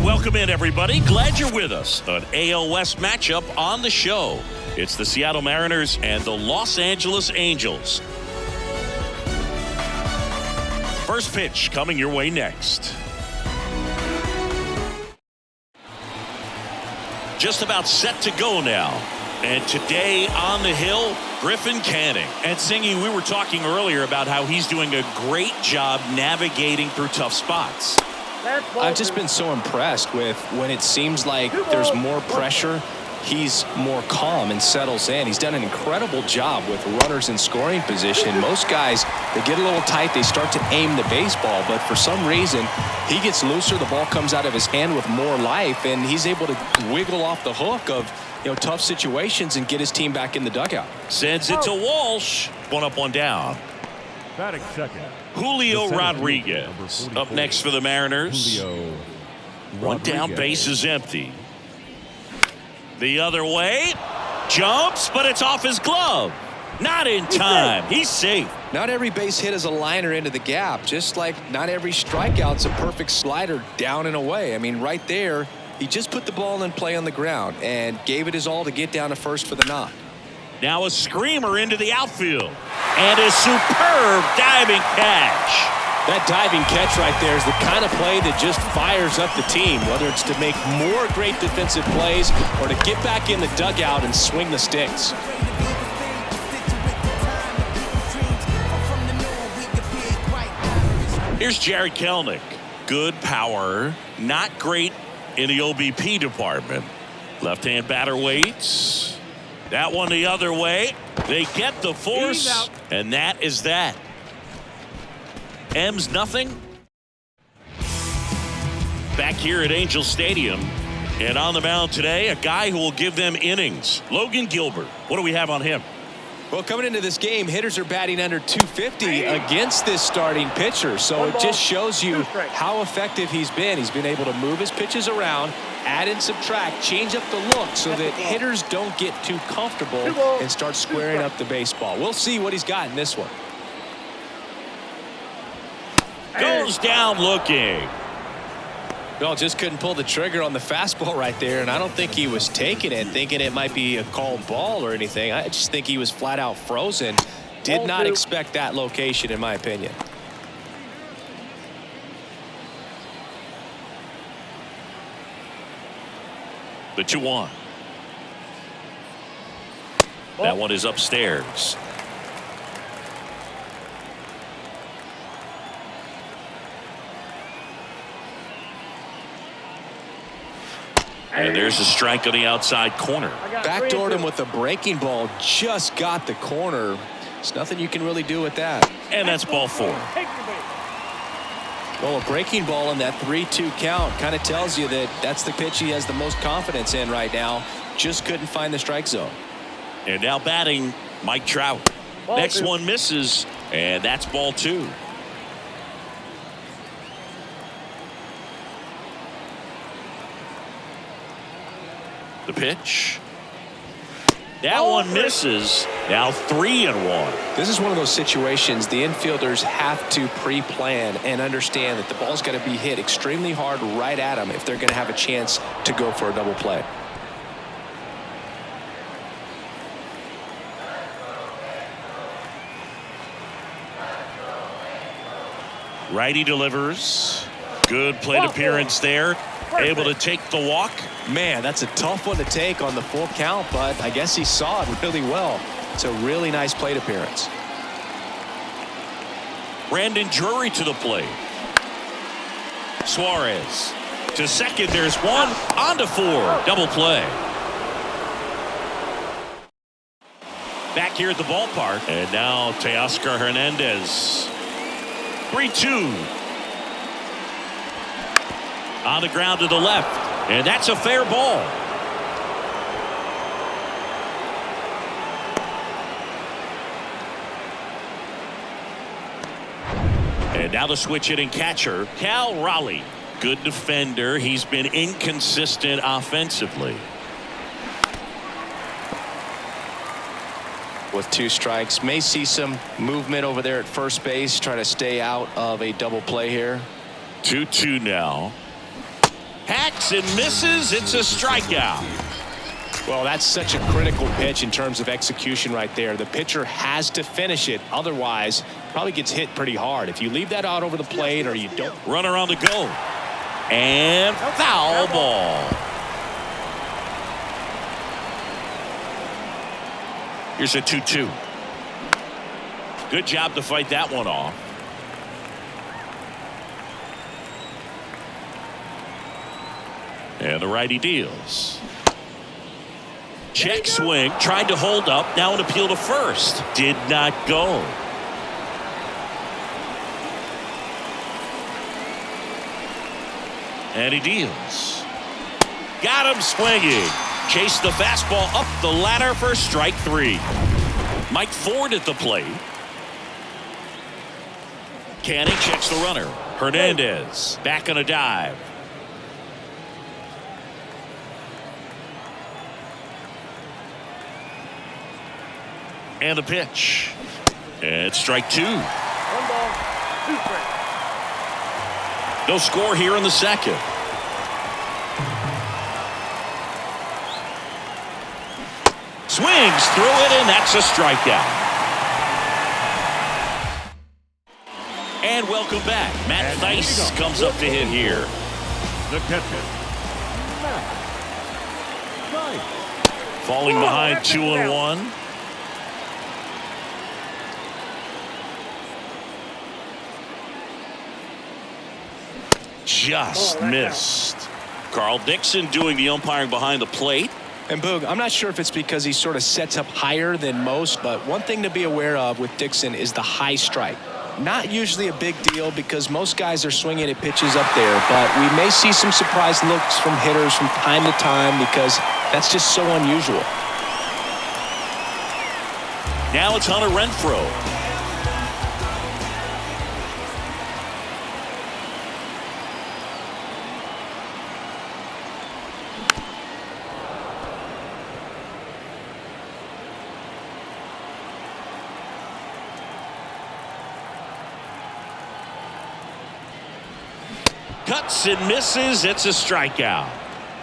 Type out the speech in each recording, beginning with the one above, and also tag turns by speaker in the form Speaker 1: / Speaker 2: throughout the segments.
Speaker 1: Welcome in, everybody. Glad you're with us. An AL West matchup on the show. It's the Seattle Mariners and the Los Angeles Angels. First pitch coming your way next. Just about set to go now. And today on the hill, Griffin Canning. And Singy, we were talking earlier about how he's doing a great job navigating through tough spots.
Speaker 2: I've just been so impressed with when it seems like there's more pressure, he's more calm and settles in. He's done an incredible job with runners in scoring position. Most guys, they get a little tight, they start to aim the baseball, but for some reason, he gets looser, the ball comes out of his hand with more life, and he's able to wiggle off the hook of tough situations and get his team back in the dugout.
Speaker 1: Sends it to Walsh. One up, one down.
Speaker 3: Batting second,
Speaker 1: Julio Rodriguez up next for the Mariners. One down, base is empty. The other way, jumps, but it's off his glove. Not in time. He's safe.
Speaker 2: Not every base hit is a liner into the gap, just like not every strikeout's a perfect slider down and away. I mean, right there, he just put the ball in play on the ground and gave it his all to get down to first for the knock.
Speaker 1: Now a screamer into the outfield. And a superb diving catch.
Speaker 4: That diving catch right there is the kind of play that just fires up the team, whether it's to make more great defensive plays or to get back in the dugout and swing the sticks.
Speaker 1: Here's Jared Kelenic. Good power, not great in the OBP department. Left-hand batter waits. That one the other way. They get the force, and that is that. M's nothing. Back here at Angel Stadium, and on the mound today, a guy who will give them innings. Logan Gilbert. What do we have on him?
Speaker 2: Well, coming into this game, hitters are batting under 250 against this starting pitcher. So it just shows you how effective he's been. He's been able to move his pitches around, add and subtract, change up the look so that hitters don't get too comfortable and start squaring up the baseball. We'll see what he's got in this one.
Speaker 1: Goes down looking.
Speaker 2: Well, just couldn't pull the trigger on the fastball right there, and I don't think he was taking it, thinking it might be a called ball or anything. I just think he was flat out frozen. Did not expect that location, in my opinion.
Speaker 1: The 2-1. That one is upstairs. And there's a strike on the outside corner.
Speaker 2: Backdoored him with a breaking ball. Just got the corner. There's nothing you can really do with that.
Speaker 1: And that's ball 4.
Speaker 2: Well, a breaking ball in that 3-2 count kind of tells you that that's the pitch he has the most confidence in right now. Just couldn't find the strike zone.
Speaker 1: And now batting, Mike Trout. Next one misses, and that's ball 2. The pitch. That one misses. Now 3-1.
Speaker 2: This is one of those situations the infielders have to pre-plan and understand that the ball's got to be hit extremely hard right at them if they're going to have a chance to go for a double play.
Speaker 1: Righty delivers. Good plate appearance there. Able to take the walk.
Speaker 2: Man, that's a tough one to take on the full count, but I guess he saw it really well. It's a really nice plate appearance.
Speaker 1: Brandon Drury to the plate. Suarez to second. There's one. On to 4. Double play. Back here at the ballpark. And now Teoscar Hernandez. 3-2. On the ground to the left. And that's a fair ball. And now the switch hitting catcher, Cal Raleigh. Good defender. He's been inconsistent offensively.
Speaker 2: With 2 strikes, may see some movement over there at first base, try to stay out of a double play here.
Speaker 1: 2-2 now. Hacks and misses. It's a strikeout.
Speaker 4: Well, that's such a critical pitch in terms of execution right there. The pitcher has to finish it. Otherwise, probably gets hit pretty hard. If you leave that out over the plate or you don't.
Speaker 1: Runner on the go. And foul ball. Here's a 2-2. Good job to fight that one off. And the righty deals. Check swing, tried to hold up, now an appeal to first. Did not go. And he deals. Got him swinging. Chased the fastball up the ladder for strike 3. Mike Ford at the plate. Canning checks the runner. Hernandez back on a dive. And the pitch. And strike 2.
Speaker 3: 1 ball, 2 strikes.
Speaker 1: No score here in the second. Swings through it, and that's a strikeout. And welcome back. Matt Thice comes up to hit here.
Speaker 3: The catcher, Matt Thice.
Speaker 1: Falling behind 2-1. Just missed. Carl Dixon doing the umpiring behind the plate.
Speaker 2: And Boog, I'm not sure if it's because he sort of sets up higher than most, but one thing to be aware of with Dixon is the high strike. Not usually a big deal because most guys are swinging at pitches up there, but we may see some surprise looks from hitters from time to time because that's just so unusual.
Speaker 1: Now it's Hunter Renfroe. Cuts and misses. It's a strikeout.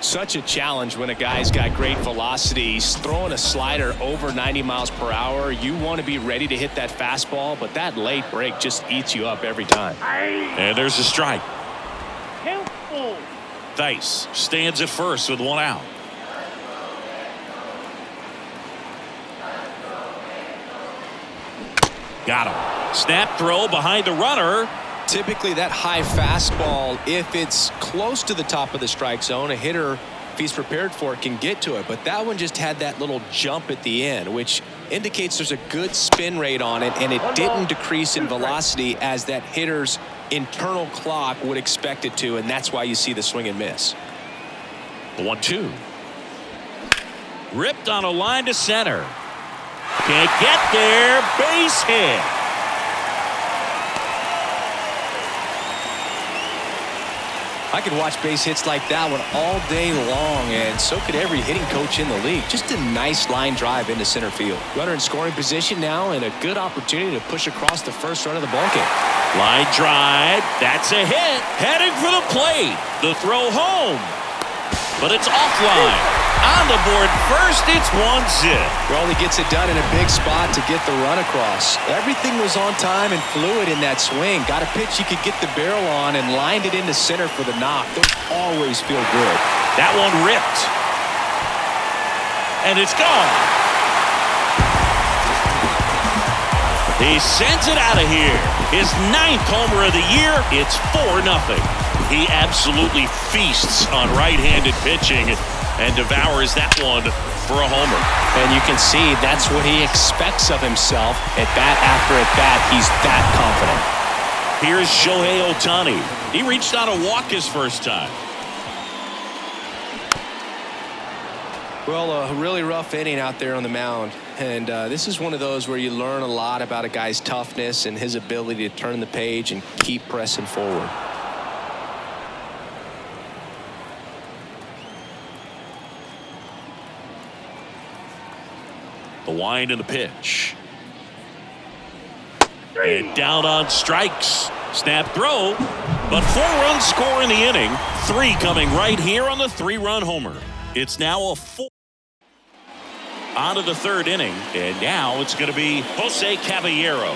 Speaker 4: Such a challenge when a guy's got great velocity. He's throwing a slider over 90 miles per hour. You want to be ready to hit that fastball, but that late break just eats you up every time.
Speaker 1: And there's a strike. Thice stands at first with 1 out. Got him. Snap throw behind the runner.
Speaker 2: Typically that high fastball, if it's close to the top of the strike zone, a hitter, if he's prepared for it, can get to it. But that one just had that little jump at the end, which indicates there's a good spin rate on it, and it didn't decrease in velocity as that hitter's internal clock would expect it to, and that's why you see the swing and miss.
Speaker 1: The 1-2. Ripped on a line to center. Can't get there. Base hit.
Speaker 2: I could watch base hits like that one all day long, and so could every hitting coach in the league. Just a nice line drive into center field. Runner in scoring position now, and a good opportunity to push across the first run of the ballgame.
Speaker 1: Line drive. That's a hit. Heading for the plate. The throw home. But it's offline. On the board first, it's 1-0.
Speaker 2: Well, he gets it done in a big spot to get the run across. Everything was on time and fluid in that swing. Got a pitch he could get the barrel on and lined it into center for the knock. Those always feel good.
Speaker 1: That one ripped. And it's gone. He sends it out of here. His 9th homer of the year. It's 4-0. He absolutely feasts on right-handed pitching and devours that one for a homer.
Speaker 4: And you can see that's what he expects of himself. At bat after at bat, he's that confident.
Speaker 1: Here's Shohei Ohtani. He reached out a walk his first time.
Speaker 2: Well, a really rough inning out there on the mound. And this is one of those where you learn a lot about a guy's toughness and his ability to turn the page and keep pressing forward.
Speaker 1: The wind and the pitch. And down on strikes. Snap throw. But 4 runs score in the inning. 3 coming right here on the 3-run homer. It's now a 4. On to the 3rd inning, and now it's going to be Jose Caballero.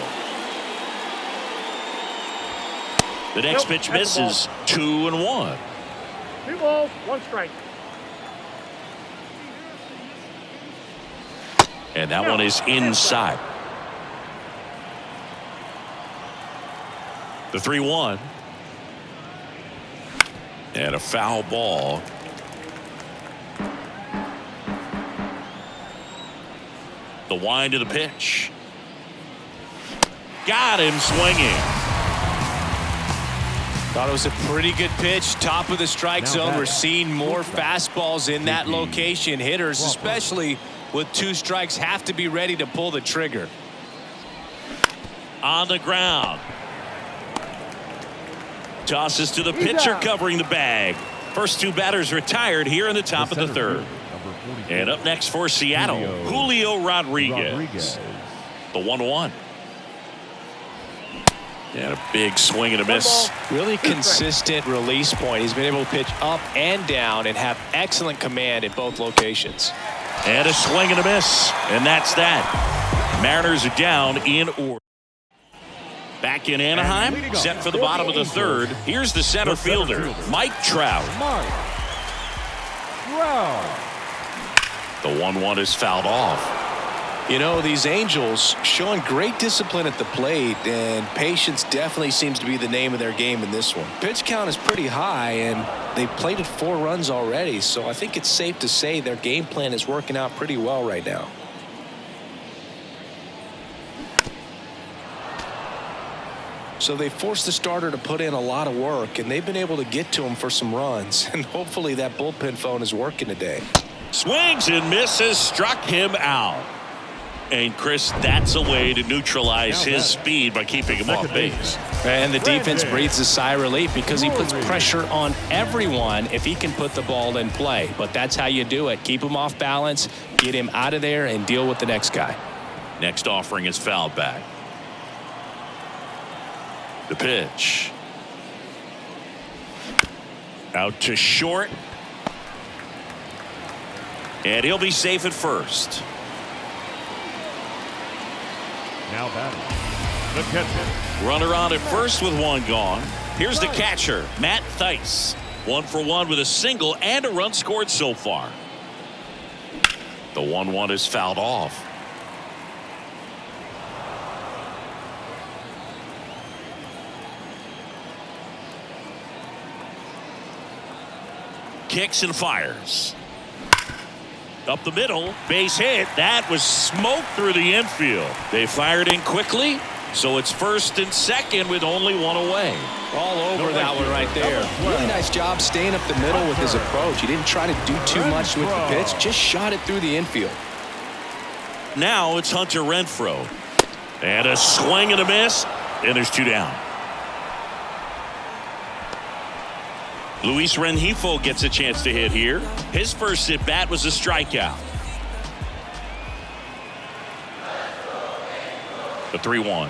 Speaker 1: The next pitch misses. 2-1.
Speaker 3: 2 balls, 1 strike.
Speaker 1: And that one is inside. The 3-1. And a foul ball. The wind of the pitch. Got him swinging.
Speaker 4: Thought it was a pretty good pitch. Top of the strike zone. We're seeing more fastballs in that location. Hitters, especially with 2 strikes, have to be ready to pull the trigger.
Speaker 1: On the ground. Tosses to the pitcher covering the bag. First 2 batters retired here in the top of the 3rd. And up next for Seattle, Julio Rodriguez. The 1-1. And a big swing and a miss.
Speaker 4: Really consistent release point. He's been able to pitch up and down and have excellent command at both locations.
Speaker 1: And a swing and a miss. And that's that. Mariners are down in order. Back in Anaheim, set for the bottom of the 3rd. Here's the center fielder, Mike Trout. The 1-1 is fouled off.
Speaker 4: You know, these Angels showing great discipline at the plate, and patience definitely seems to be the name of their game in this one. Pitch count is pretty high, and they've plated 4 runs already, so I think it's safe to say their game plan is working out pretty well right now. So they forced the starter to put in a lot of work, and they've been able to get to him for some runs, and hopefully that bullpen phone is working today.
Speaker 1: Swings and misses, struck him out. And Chris, that's a way to neutralize his speed by keeping him off base.
Speaker 4: And the defense breathes a sigh of relief because he puts pressure on everyone if he can put the ball in play. But that's how you do it. Keep him off balance, get him out of there, and deal with the next guy.
Speaker 1: Next offering is fouled back. The pitch. Out to short. And he'll be safe at first.
Speaker 3: Now batting, the catcher.
Speaker 1: Runner on at first with 1 gone. Here's the catcher, Matt Theis. 1 for 1 with a single and a run scored so far. The 1-1 is fouled off. Kicks and fires. Up the middle, base hit. That was smoke through the infield. They fired in quickly, so it's 1st and 2nd with only 1 away.
Speaker 4: All over that one right there.
Speaker 2: Really nice job staying up the middle with his approach. He didn't try to do too much with the pitch, just shot it through the infield.
Speaker 1: Now it's Hunter Renfroe. And a swing and a miss, and there's 2 down. Luis Rengifo gets a chance to hit here. His first at bat was a strikeout. The 3-1.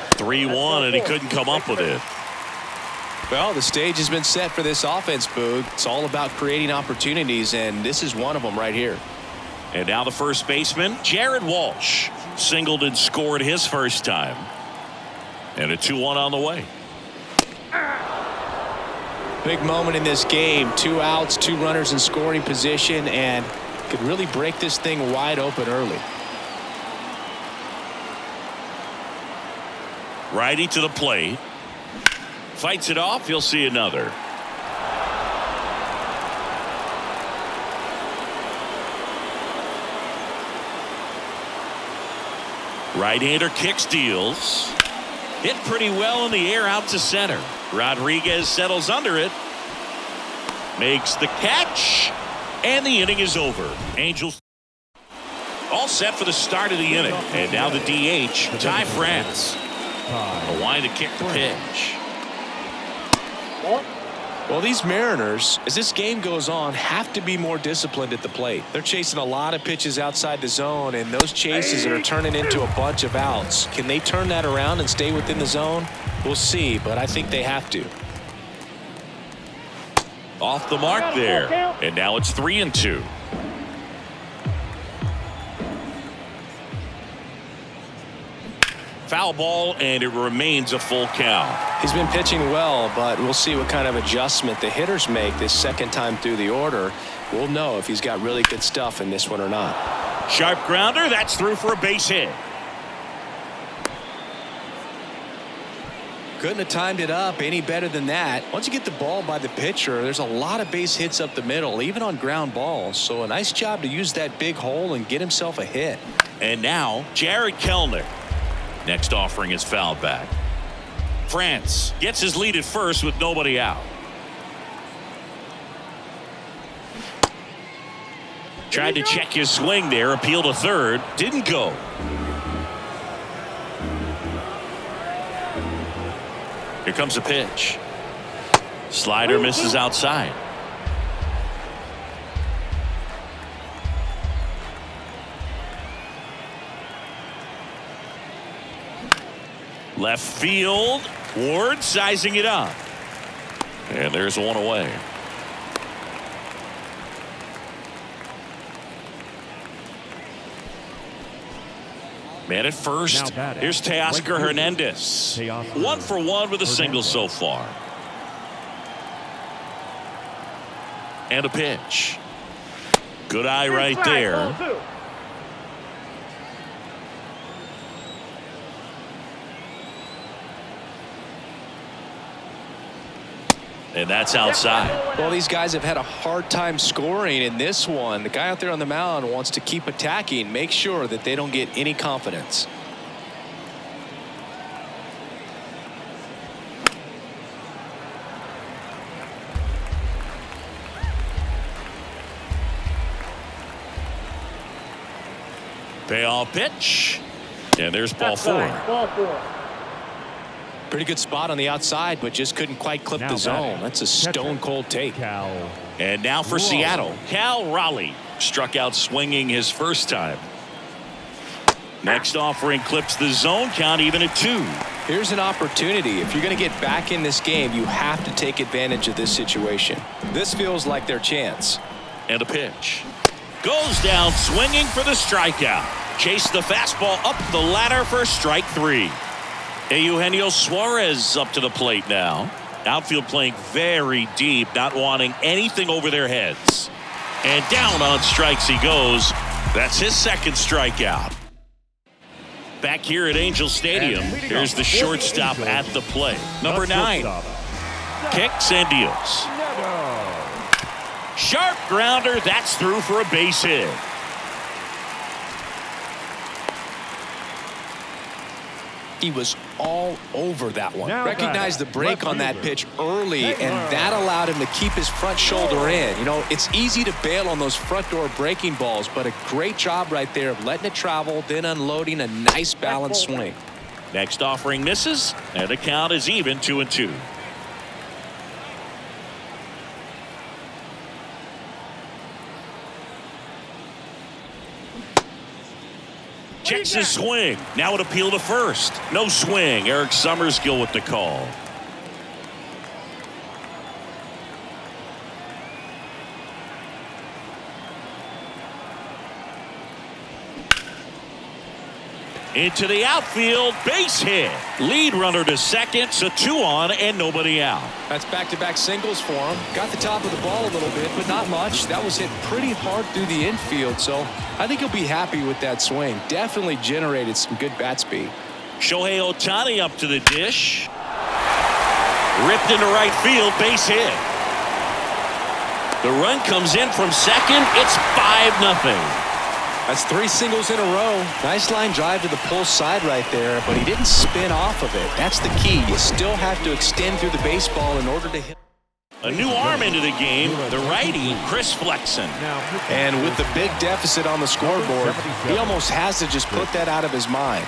Speaker 1: 3-1, and he couldn't come up with it.
Speaker 4: Well, the stage has been set for this offense, Boog. It's all about creating opportunities, and this is one of them right here.
Speaker 1: And now the first baseman, Jared Walsh, singled and scored his first time. And a 2-1 on the way.
Speaker 4: Big moment in this game. 2 outs, 2 runners in scoring position, and could really break this thing wide open early.
Speaker 1: Righty to the plate. Fights it off. You'll see another. Right-hander kicks, deals. Hit pretty well in the air out to center. Rodriguez settles under it. Makes the catch. And the inning is over. Angels all set for the start of the inning. And now the DH, Ty France. A wind to kick the pitch.
Speaker 4: Well, these Mariners, as this game goes on, have to be more disciplined at the plate. They're chasing a lot of pitches outside the zone, and those chases are turning into a bunch of outs. Can they turn that around and stay within the zone?
Speaker 2: We'll see, but I think they have to.
Speaker 1: Off the mark there. And now it's 3-2. Foul ball, and it remains a full count.
Speaker 2: He's been pitching well, but we'll see what kind of adjustment the hitters make this second time through the order. We'll know if he's got really good stuff in this one or not.
Speaker 1: Sharp grounder. That's through for a base hit.
Speaker 4: Couldn't have timed it up any better than that. Once you get the ball by the pitcher, there's a lot of base hits up the middle, even on ground balls. So a nice job to use that big hole and get himself a hit.
Speaker 1: And now Jared Kellner. Next offering is fouled back. France gets his lead at first with nobody out. Tried to check his swing there, appeal to third, didn't go. Here comes a pitch. Slider misses outside. Left field. Ward sizing it up. And there's one away. Man at first. Here's Teoscar Hernandez. 1 for 1 with a single so far. And a pitch. Good eye right there. And that's outside.
Speaker 2: Well, these guys have had a hard time scoring in this one. The guy out there on the mound wants to keep attacking, make sure that they don't get any confidence.
Speaker 1: Payoff pitch. And there's ball 4.
Speaker 3: Ball 4.
Speaker 2: Pretty good spot on the outside, but just couldn't quite clip the zone. That's a stone-cold take.
Speaker 1: And now for Seattle, Cal Raleigh struck out swinging his first time. Next offering clips the zone count even at 2.
Speaker 2: Here's an opportunity. If you're going to get back in this game, you have to take advantage of this situation. This feels like their chance.
Speaker 1: And a pitch. Goes down swinging for the strikeout. Chase the fastball up the ladder for strike 3. Eugenio Suarez up to the plate now. Outfield playing very deep, not wanting anything over their heads. And down on strikes he goes. That's his second strikeout. Back here at Angel Stadium, here's the shortstop at the plate. Number 9. Kicks and deals. Sharp grounder. That's through for a base hit.
Speaker 2: He was all over that one. Recognized the break on that pitch early, and that allowed him to keep his front shoulder in. You know, it's easy to bail on those front door breaking balls, but a great job right there of letting it travel, then unloading a nice balanced swing.
Speaker 1: Next offering misses, and the count is even 2-2. Checks his swing. Now it appeal to first. No swing. Eric Summerskill with the call. Into the outfield, base hit. Lead runner to second, so 2 on and nobody out.
Speaker 2: That's back-to-back singles for him. Got the top of the ball a little bit, but not much. That was hit pretty hard through the infield, so I think he'll be happy with that swing. Definitely generated some good bat speed.
Speaker 1: Shohei Ohtani up to the dish. Ripped into right field, base hit. The run comes in from second. It's 5-0.
Speaker 2: That's 3 singles in a row. Nice line drive to the pull side right there, but he didn't spin off of it. That's the key. You still have to extend through the baseball in order to hit.
Speaker 1: A new arm into the game, the righty, Chris Flexen.
Speaker 2: And with the big deficit on the scoreboard, he almost has to just put that out of his mind.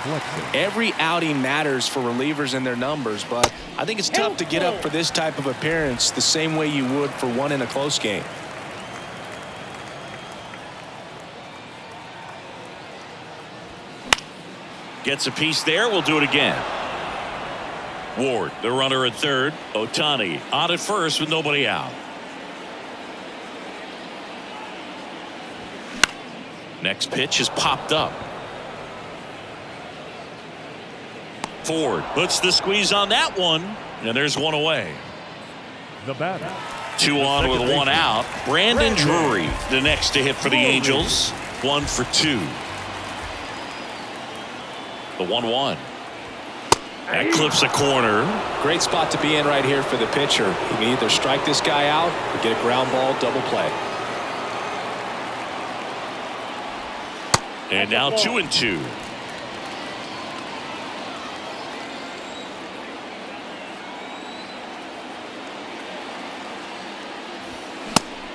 Speaker 2: Every outing matters for relievers and their numbers, but I think it's tough to get up for this type of appearance the same way you would for one in a close game.
Speaker 1: Gets a piece there. We'll do it again. Ward, the runner at third. Ohtani on at first with nobody out. Next pitch is popped up. Ford puts the squeeze on that one, and there's one away.
Speaker 3: The batter.
Speaker 1: 2 on with 1 out. Brandon Drury, the next to hit for the Angels. 1 for 2. The 1-1. That clips a corner.
Speaker 2: Great spot to be in right here for the pitcher. You can either strike this guy out or get a ground ball double play.
Speaker 1: And now 2-2.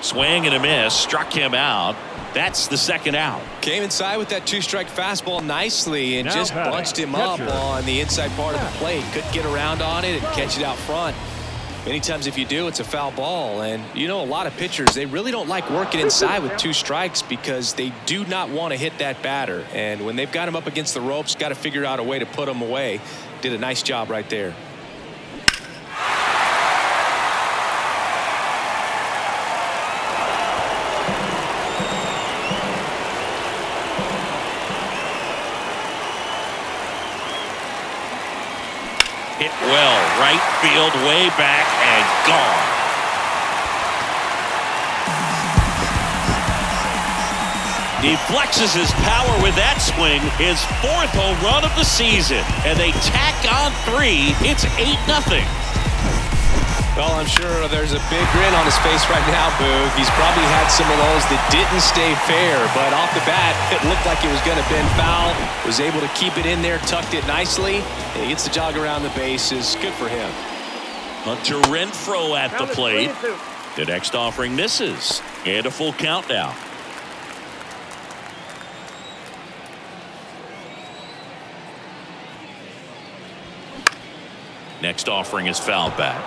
Speaker 1: Swing and a miss, struck him out. That's the second out.
Speaker 2: Came inside with that 2-strike fastball nicely and
Speaker 3: Now
Speaker 2: just
Speaker 3: batting,
Speaker 2: bunched him up
Speaker 3: catcher.
Speaker 2: on the inside part of the plate. Couldn't get around on it and catch it out front. Many times if you do, it's a foul ball. And you know, a lot of pitchers, they really don't like working inside with 2 strikes because they do not want to hit that batter. And when they've got him up against the ropes, got to figure out a way to put him away. Did a nice job right there.
Speaker 1: Hit well, right field, way back, and gone. He flexes his power with that swing, his 4th home run of the season, and they tack on 3. It's 8-0.
Speaker 2: Well, I'm sure there's a big grin on his face right now, Boog. He's probably had some of those that didn't stay fair, but off the bat, it looked like it was going to bend foul. Was able to keep it in there, tucked it nicely. And he gets the jog around the bases. Good for him.
Speaker 1: Hunter Renfroe at the plate. The next offering misses, and a full count now. Next offering is fouled back.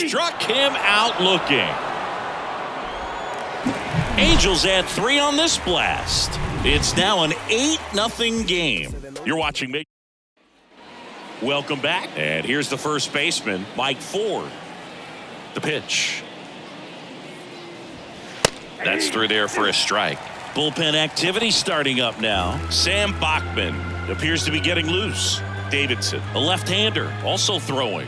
Speaker 1: Struck him out looking. Angels add 3 on this blast. It's now an 8-0 game. You're watching me. Welcome back. And here's the first baseman, Mike Ford. The pitch. That's through there for a strike. Bullpen activity starting up now. Sam Bachman appears to be getting loose. Davidson, a left-hander, also throwing.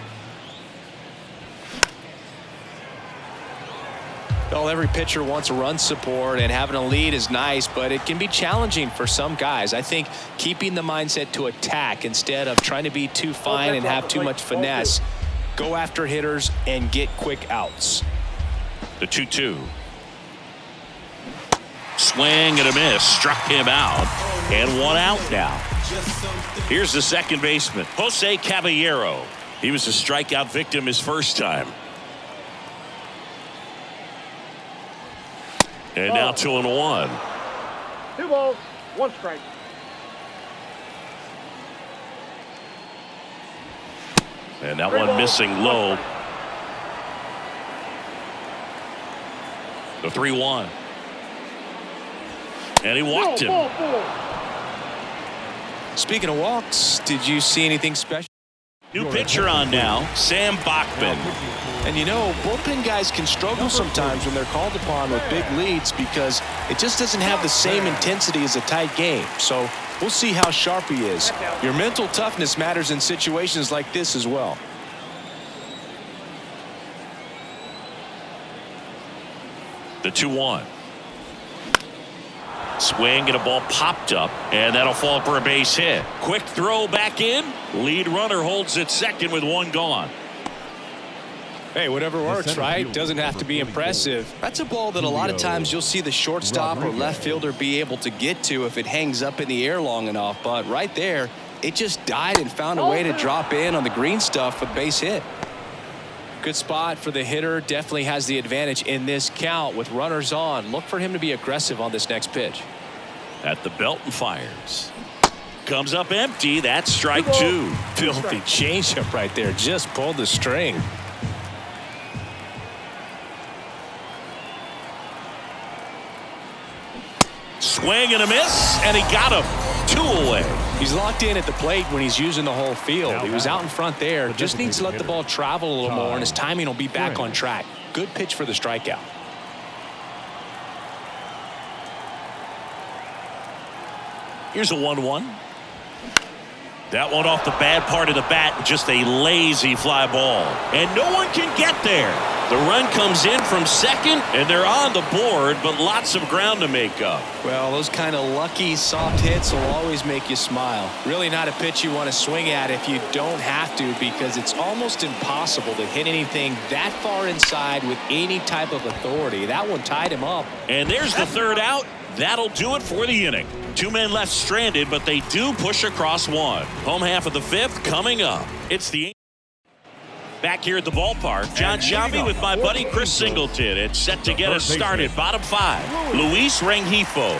Speaker 2: Well, every pitcher wants a run support, and having a lead is nice, but it can be challenging for some guys. I think keeping the mindset to attack instead of trying to be too fine and have too much finesse. Go after hitters and get quick outs.
Speaker 1: The 2-2. Swing and a miss, struck him out, and 1 out now. Here's the second baseman, Jose Caballero. He was a strikeout victim his first time. And now 2-1.
Speaker 3: 2 balls, 1 strike.
Speaker 1: And that one missing low. The 3-1. And he walked him.
Speaker 2: Speaking of walks, did you see anything special?
Speaker 1: New pitcher on now, Sam Bachman.
Speaker 2: And you know, bullpen guys can struggle sometimes when they're called upon with big leads because it just doesn't have the same intensity as a tight game. So we'll see how sharp he is. Your mental toughness matters in situations like this as well.
Speaker 1: The 2-1. Swing and a ball popped up, and that'll fall for a base hit. Quick throw back in. Lead runner holds at second with 1 gone.
Speaker 2: Hey, whatever works, right? Doesn't have to be impressive. That's a ball that a lot of times you'll see the shortstop or left fielder be able to get to if it hangs up in the air long enough. But right there, it just died and found a way to drop in on the green stuff for the base hit. Good spot for the hitter. Definitely has the advantage in this count with runners on. Look for him to be aggressive on this next pitch.
Speaker 1: At the belt and fires. Comes up empty. That's strike 2.
Speaker 2: Filthy changeup right there. Just pulled the string.
Speaker 1: Swing Swing and a miss, and he got him. 2 away.
Speaker 2: He's locked in at the plate when he's using the whole field. He was out in front there. Just needs to let the ball travel a little more, and his timing will be back on track. Good pitch for the strikeout.
Speaker 1: Here's a 1-1. That one off the bad part of the bat, just a lazy fly ball. And no one can get there. The run comes in from second, and they're on the board, but lots of ground to make up.
Speaker 2: Well, those kind of lucky soft hits will always make you smile. Really not a pitch you want to swing at if you don't have to, because it's almost impossible to hit anything that far inside with any type of authority. That one tied him up.
Speaker 1: And there's the third out. That'll do it for the inning. 2 men left stranded, but they do push across 1. Home half of the 5th coming up. It's the back here at the ballpark. John Sciambi with my buddy Chris Singleton. It's set to get us started. Bottom 5. Luis Rengifo.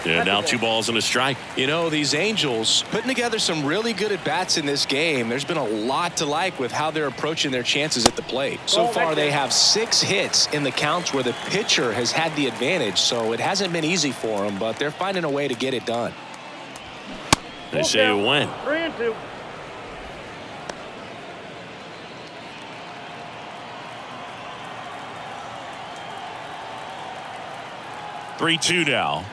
Speaker 1: And now 2 balls and a strike.
Speaker 2: You know, these Angels putting together some really good at-bats in this game. There's been a lot to like with how they're approaching their chances at the plate. So far, they have 6 hits in the counts where the pitcher has had the advantage. So it hasn't been easy for them, but they're finding a way to get it done.
Speaker 1: They say it went.
Speaker 3: 3-2.
Speaker 1: Three-two now.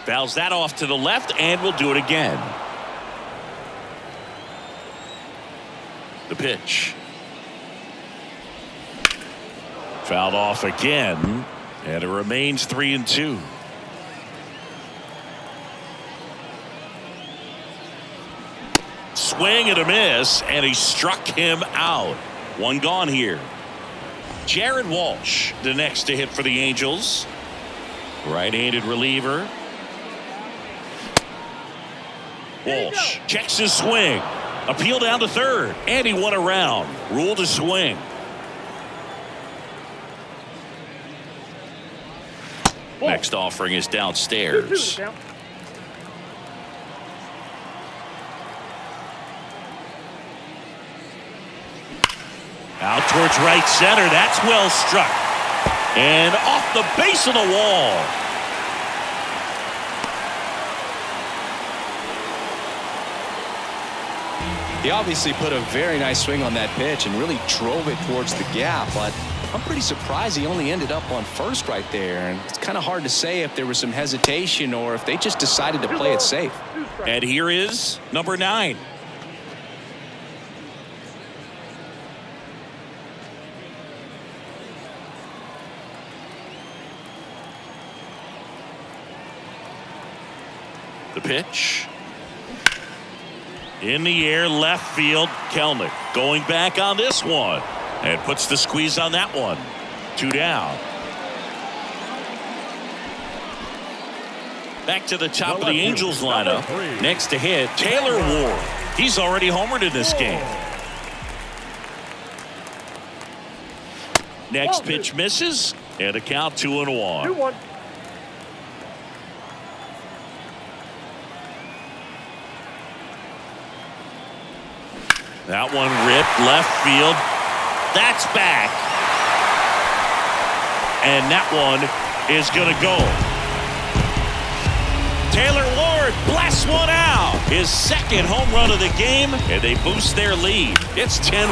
Speaker 1: Fouls that off to the left, and we'll do it again. The pitch. Fouled off again, and it remains 3-2. Swing and a miss, and he struck him out. 1 gone here. Jared Walsh, the next to hit for the Angels. Right-handed reliever. Walsh checks his swing. Appeal down to third, and he won a round. Ruled a swing. Next offering is downstairs. Out towards right center. That's well struck. And off the base of the wall.
Speaker 2: He obviously put a very nice swing on that pitch and really drove it towards the gap, but I'm pretty surprised he only ended up on first right there. And it's kind of hard to say if there was some hesitation or if they just decided to play it safe.
Speaker 1: And here is number 9. The pitch. In the air, left field. Kelnick going back on this one. And puts the squeeze on that one. 2 down. Back to the top of the Angels lineup. Next to hit, Taylor Ward. He's already homered in this game. Next pitch misses. And a count 2-1.
Speaker 3: 2-1.
Speaker 1: That one ripped left field. That's back. And that one is going to go. Taylor Ward blasts one out. His 2nd home run of the game, and they boost their lead. It's 10-1.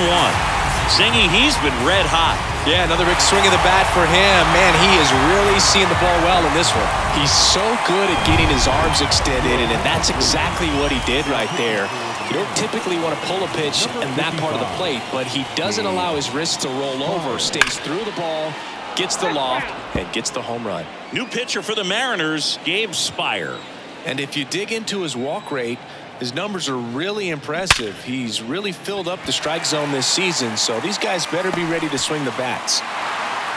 Speaker 1: Singy, he's been red hot.
Speaker 2: Yeah, another big swing of the bat for him. Man, he is really seeing the ball well in this one. He's so good at getting his arms extended, and that's exactly what he did right there. You don't typically want to pull a pitch in that part of the plate, but he doesn't allow his wrists to roll over, stays through the ball, gets the loft, and gets the home run.
Speaker 1: New pitcher for the Mariners, Gabe Spire.
Speaker 2: And if you dig into his walk rate, his numbers are really impressive. He's really filled up the strike zone this season, so these guys better be ready to swing the bats.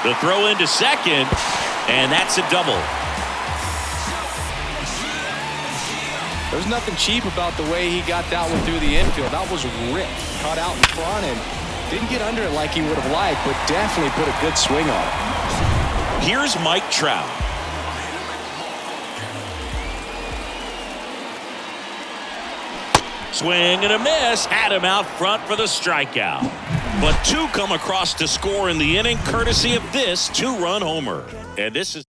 Speaker 1: The throw into second, and that's a double.
Speaker 2: There's nothing cheap about the way he got that one through the infield. That was ripped, caught out in front, and didn't get under it like he would have liked, but definitely put a good swing on it.
Speaker 1: Here's Mike Trout. Swing and a miss. Had him out front for the strikeout. But two come across to score in the inning, courtesy of this two-run homer. And this is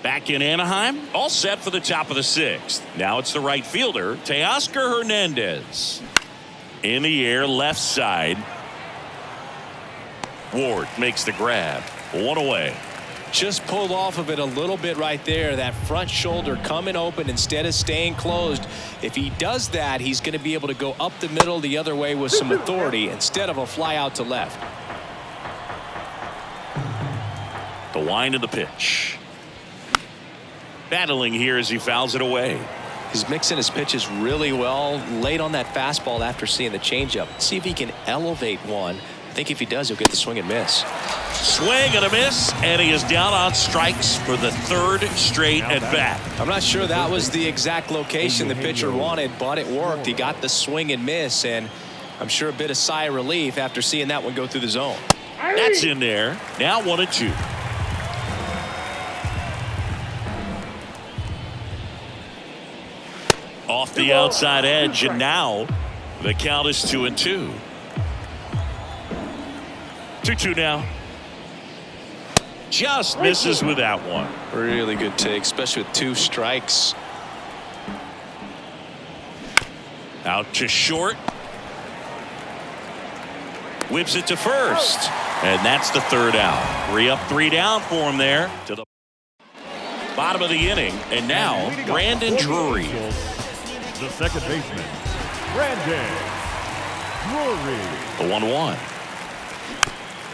Speaker 1: back in Anaheim, all set for the top of the sixth. Now it's the right fielder, Teoscar Hernandez. In the air, left side. Ward makes the grab. One away.
Speaker 2: Just pulled off of it a little bit right there. That front shoulder coming open instead of staying closed. If he does that, he's going to be able to go up the middle the other way with some authority instead of a fly out to left.
Speaker 1: The wind of the pitch. Battling here as he fouls it away.
Speaker 2: He's mixing his pitches really well. Late on that fastball after seeing the changeup. See if he can elevate one. I think if he does, he'll get the swing and miss.
Speaker 1: Swing and a miss, and he is down on strikes for the third straight at bat.
Speaker 2: I'm not sure that was the exact location the pitcher wanted, but it worked. He got the swing and miss, and I'm sure a bit of sigh of relief after seeing that one go through the zone.
Speaker 1: That's in there. Now 1-2. Off the outside edge, and now the count is 2-2. 2-2 now. Just misses with that one.
Speaker 2: Really good take, especially with two strikes.
Speaker 1: Out to short. Whips it to first. And that's the third out. 3 up, 3 down for him there. To the bottom of the inning. And now Brandon Drury.
Speaker 3: The second baseman, Brandon Drury.
Speaker 1: The 1-1.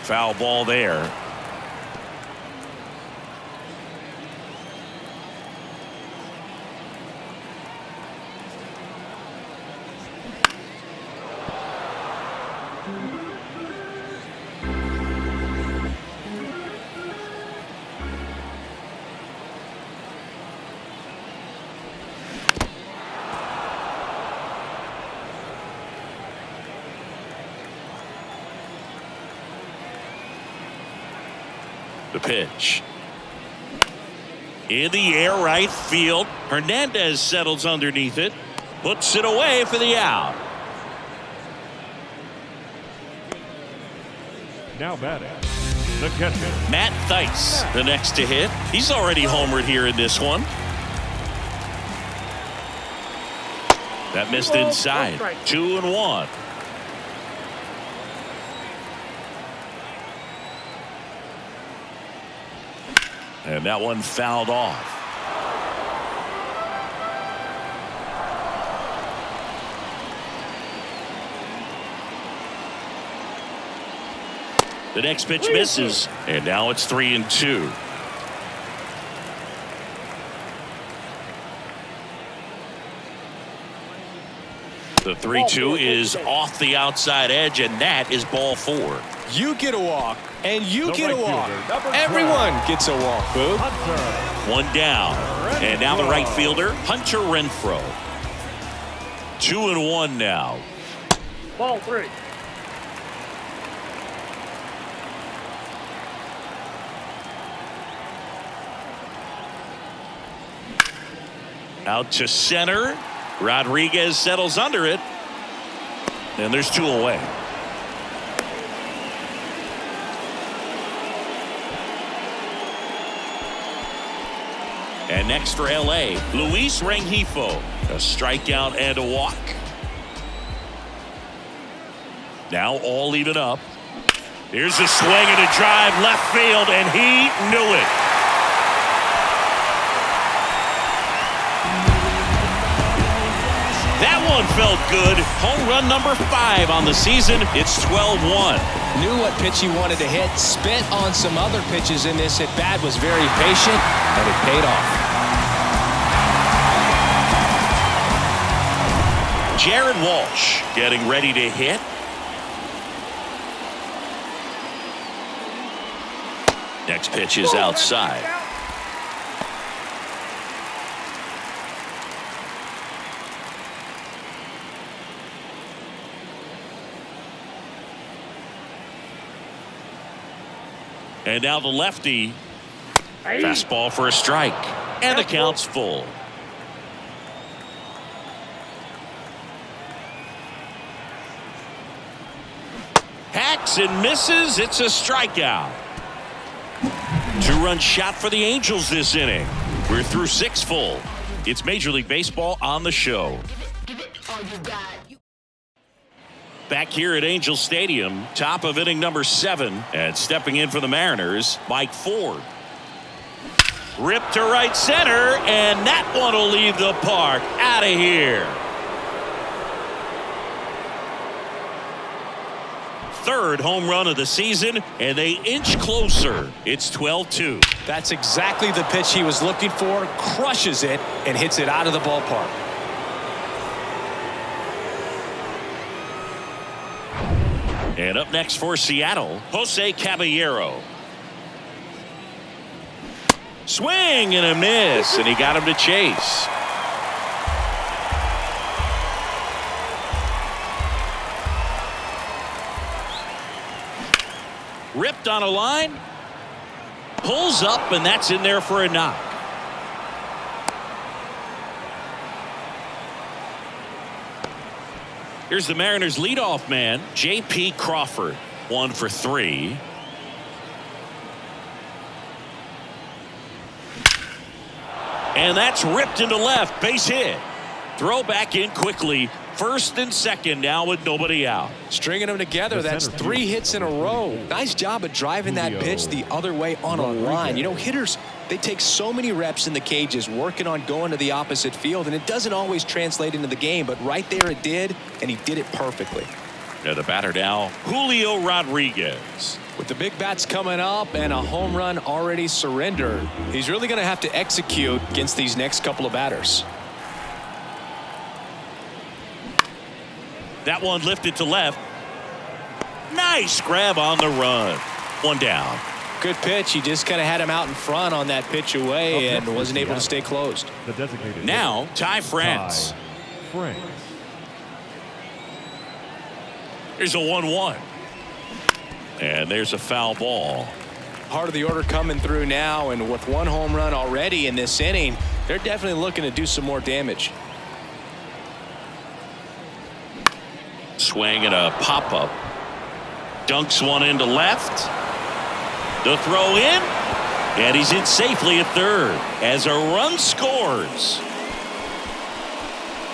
Speaker 1: Foul ball there. The pitch. In the air, right field. Hernandez settles underneath it. Puts it away for the out.
Speaker 3: Now batting, the catcher,
Speaker 1: Matt Thaiss, the next to hit. He's already homered here in this one. That missed inside. 2-1. And that one fouled off. The next pitch misses, and now it's 3-2. The 3-2 is off the outside edge, and that is ball 4.
Speaker 2: You get a walk, and you get a
Speaker 3: right
Speaker 2: walk.
Speaker 3: fielder,
Speaker 2: Everyone gets a walk, Boo.
Speaker 3: Hunter.
Speaker 1: One down, and now the right fielder, Hunter Renfroe. 2-1 now.
Speaker 3: Ball 3.
Speaker 1: Out to center. Rodriguez settles under it. And there's 2 away. And next for LA, Luis Rengifo. A strikeout and a walk. Now all even up. Here's a swing and a drive left field, and he knew it. That one felt good. Home run number 5 on the season. It's 12-1.
Speaker 2: Knew what pitch he wanted to hit. Spent on some other pitches in this at bat. Was very patient, and it paid off.
Speaker 1: Jared Walsh getting ready to hit. Next pitch is outside. And now the lefty. Fastball for a strike. And the count's full. Swings and misses. It's a strikeout. 2-run shot for the Angels this inning. We're through 6 full. It's Major League Baseball on the show. Back here at Angel Stadium, top of inning number 7, and stepping in for the Mariners, Mike Ford. Ripped to right center, and that one will leave the park. Out of here. Third home run of the season, and they inch closer. It's 12-2.
Speaker 2: That's exactly the pitch he was looking for. Crushes it and hits it out of the ballpark.
Speaker 1: And up next for Seattle, Jose Caballero. Swing and a miss, and he got him to chase. Ripped on a line, pulls up, and that's in there for a knock. Here's the Mariners leadoff man, J.P. Crawford, 1 for 3. And that's ripped into left, base hit. Throw back in quickly. First and second now with nobody out.
Speaker 2: Stringing them together, that's 3 hits in a row. Nice job of driving that pitch the other way on a line. You know, hitters, they take so many reps in the cages working on going to the opposite field, and it doesn't always translate into the game, but right there it did, and he did it perfectly.
Speaker 1: Now the batter now, Julio Rodriguez.
Speaker 2: With the big bats coming up and a home run already surrendered, he's really going to have to execute against these next couple of batters.
Speaker 1: That one lifted to left. Nice grab on the run. 1 down.
Speaker 2: Good pitch. He just kind of had him out in front on that pitch away and wasn't able to stay closed.
Speaker 1: Now, Ty France. Here's a 1-1. And there's a foul ball.
Speaker 2: Part of the order coming through now, and with 1 home run already in this inning, they're definitely looking to do some more damage.
Speaker 1: Swing and a pop-up. Dunks one into left. The throw in. And he's in safely at third as a run scores.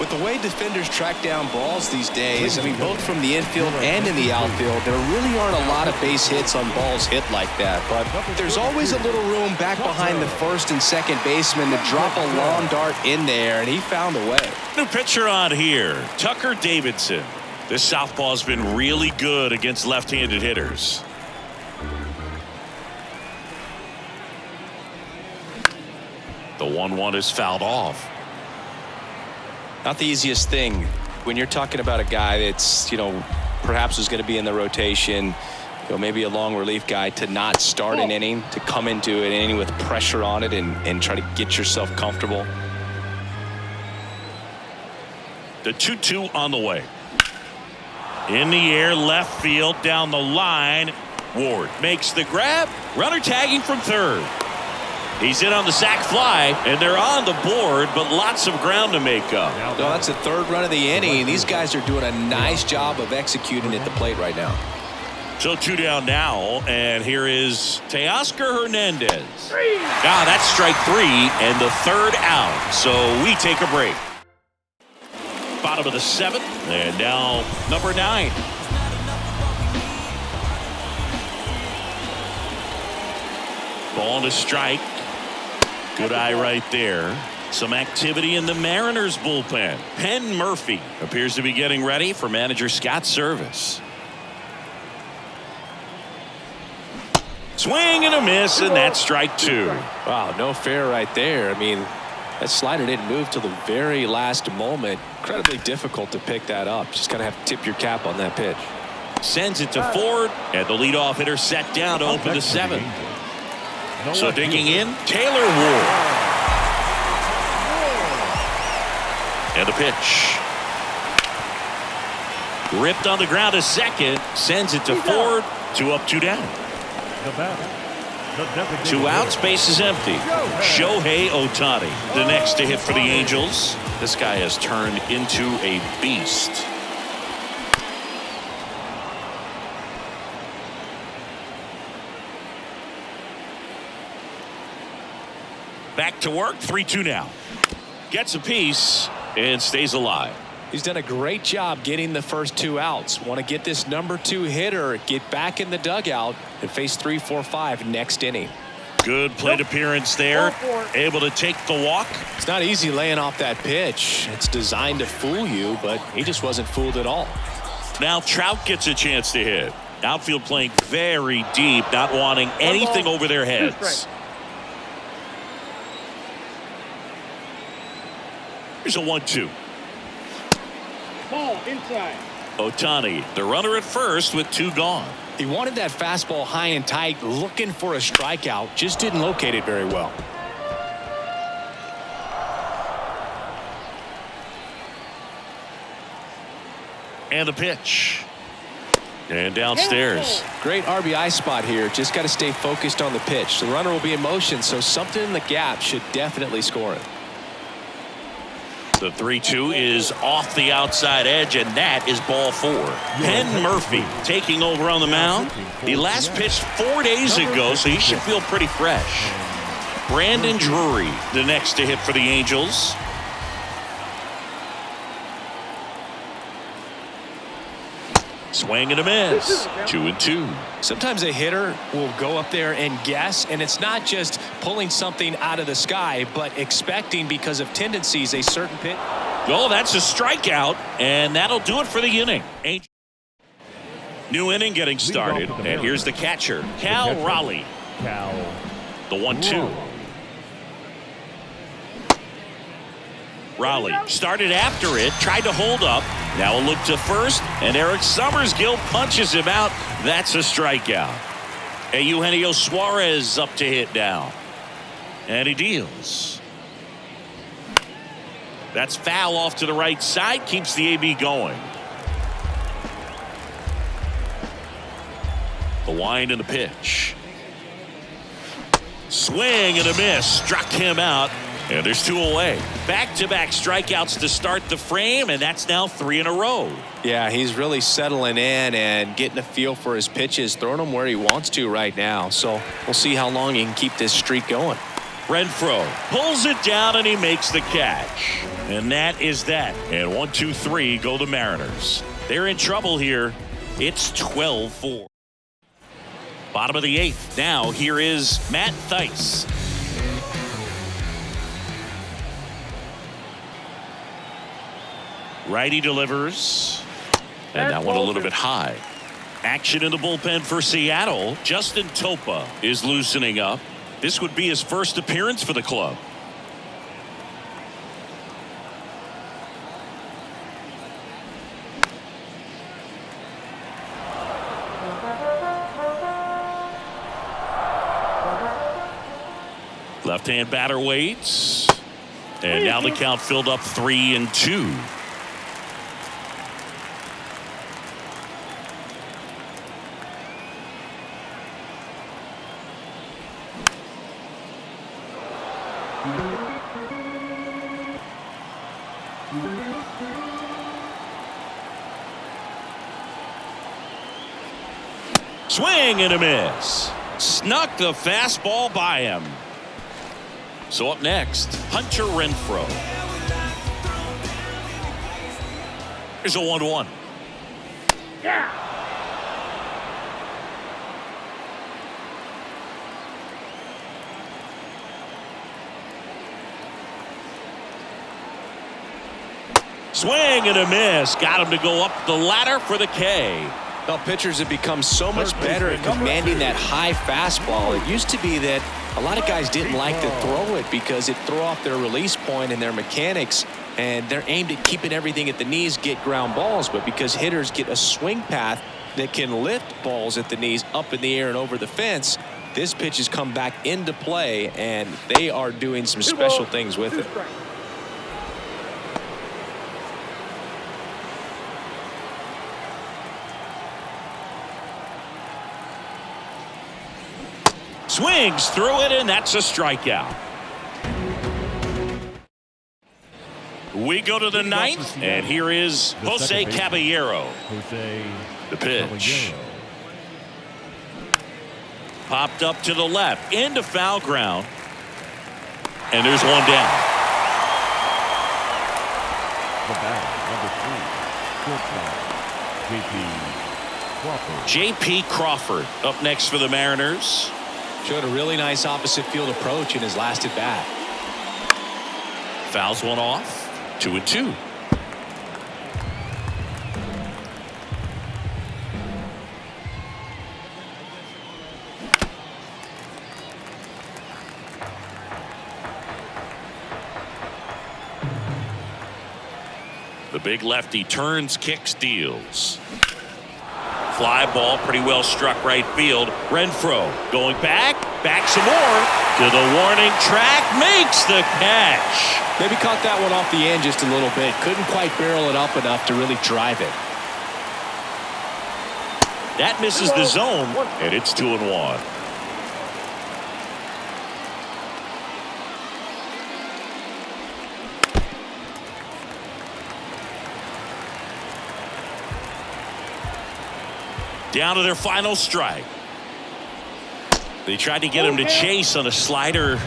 Speaker 2: With the way defenders track down balls these days, I mean, both from the infield and in the outfield, there really aren't a lot of base hits on balls hit like that. But there's always a little room back behind the first and second baseman to drop a long dart in there, and he found a way.
Speaker 1: New pitcher on here, Tucker Davidson. This southpaw's been really good against left-handed hitters. The 1-1 is fouled off.
Speaker 2: Not the easiest thing when you're talking about a guy that's, you know, perhaps is going to be in the rotation, you know, maybe a long relief guy, to not start an inning, to come into an inning with pressure on it and try to get yourself comfortable.
Speaker 1: The 2-2 on the way. In the air, left field, down the line. Ward makes the grab. Runner tagging from third. He's in on the sac fly, and they're on the board, but lots of ground to make up.
Speaker 2: No, that's the 3rd run of the inning. These guys are doing a nice job of executing at the plate right now.
Speaker 1: So 2 down now, and here is Teoscar Hernandez. That's strike 3 and the 3rd out. So we take a break. Bottom of the 7th, and now number 9. Ball to strike. Good eye right there. Some activity in the Mariners bullpen. Penn Murphy appears to be getting ready for manager Scott's service. Swing and a miss, and that's strike 2.
Speaker 2: Wow, no fair right there. I mean, that slider didn't move till the very last moment. Incredibly difficult to pick that up. Just gotta have to tip your cap on that pitch.
Speaker 1: Sends it to Ford, and the leadoff hitter set down to open the 7th. So digging in, Taylor Ward. And the pitch. Ripped on the ground to second, sends it to Ford. 2 up, 2 down. 2 outs, base is empty. Shohei Ohtani, the next to hit for the Angels. This guy has turned into a beast. Back to work. 3-2 now. Gets a piece and stays alive.
Speaker 2: He's done a great job getting the first 2 outs. Want to get this number 2 hitter, get back in the dugout, and face 3, 4, 5 next inning.
Speaker 1: Good plate appearance there. Able to take the walk.
Speaker 2: It's not easy laying off that pitch. It's designed to fool you, but he just wasn't fooled at all.
Speaker 1: Now Trout gets a chance to hit. Outfield playing very deep, not wanting anything over their heads. Here's a 1-2.
Speaker 3: Ball inside.
Speaker 1: Ohtani, the runner at first with 2 gone.
Speaker 2: He wanted that fastball high and tight, looking for a strikeout, just didn't locate it very well.
Speaker 1: And the pitch. And downstairs.
Speaker 2: Great RBI spot here. Just got to stay focused on the pitch. The runner will be in motion, so something in the gap should definitely score it.
Speaker 1: The 3-2 is off the outside edge, and that is ball 4. Penn Murphy taking over on the mound. He last pitched 4 days ago, so he should feel pretty fresh. Brandon Drury, the next to hit for the Angels. Swing and a miss. 2-2.
Speaker 2: Sometimes a hitter will go up there and guess, and it's not just pulling something out of the sky, but expecting, because of tendencies, a certain pitch.
Speaker 1: Oh, that's a strikeout, and that'll do it for the inning. New inning getting started, and here's the catcher, Cal Raleigh. The 1-2. Raleigh started after it, tried to hold up. Now a look to first, and Eric Summersgill punches him out. That's a strikeout. And Eugenio Suarez up to hit now. And he deals. That's foul off to the right side, keeps the AB going. The wind and the pitch. Swing and a miss, struck him out. And there's 2 away. Back-to-back strikeouts to start the frame, and that's now 3 in a row.
Speaker 2: Yeah, he's really settling in and getting a feel for his pitches, throwing them where he wants to right now. So we'll see how long he can keep this streak going.
Speaker 1: Renfroe pulls it down, and he makes the catch. And that is that. And 1, 2, 3 go the Mariners. They're in trouble here. It's 12-4. Bottom of the 8th. Now here is Matt Thaiss. Righty delivers. And that one a little bit high. Action in the bullpen for Seattle. Justin Topa is loosening up. This would be his first appearance for the club. Left-hand batter waits. And now the count filled up 3-2. Swing and a miss. Snuck the fastball by him. So up next, Hunter Renfroe. Here's a 1-1.
Speaker 3: Yeah.
Speaker 1: Swing and a miss. Got him to go up the ladder for the K.
Speaker 2: Well, pitchers have become so much better at commanding that high fastball. It used to be that a lot of guys didn't like to throw it because it threw off their release point and their mechanics, and they're aimed at keeping everything at the knees, get ground balls. But because hitters get a swing path that can lift balls at the knees up in the air and over the fence, this pitch has come back into play, and they are doing some special things with it.
Speaker 1: Swings through it, and that's a strikeout. We go to the 9th, and here is Jose Caballero. The pitch. Popped up to the left, into foul ground. And there's one down.
Speaker 3: The batter, number 3, shortstop,
Speaker 1: J.P. Crawford up next for the Mariners.
Speaker 2: Showed a really nice opposite field approach in his last at bat.
Speaker 1: Fouls one off. 2-2. The big lefty turns, kicks, deals. Fly ball pretty well struck right field. Renfroe going back some more to the warning track, makes the catch.
Speaker 2: Maybe caught that one off the end just a little bit. Couldn't quite barrel it up enough to really drive it.
Speaker 1: That misses the zone, and it's 2-1. Down to their final strike. They tried to get him to chase on a slider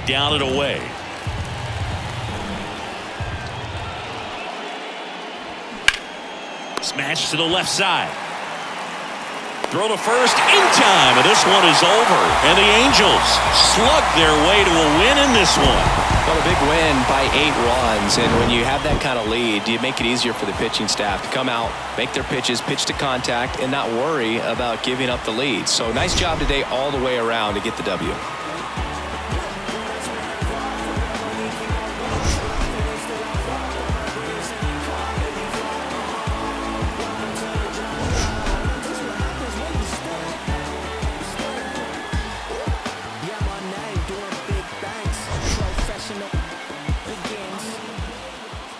Speaker 1: down and away. Smash to the left side. Throw to first in time, and this one is over. And the Angels slug their way to a win in this one.
Speaker 2: Well, a big win by 8 runs, and when you have that kind of lead, you make it easier for the pitching staff to come out, make their pitches, pitch to contact, and not worry about giving up the lead. So nice job today all the way around to get the W.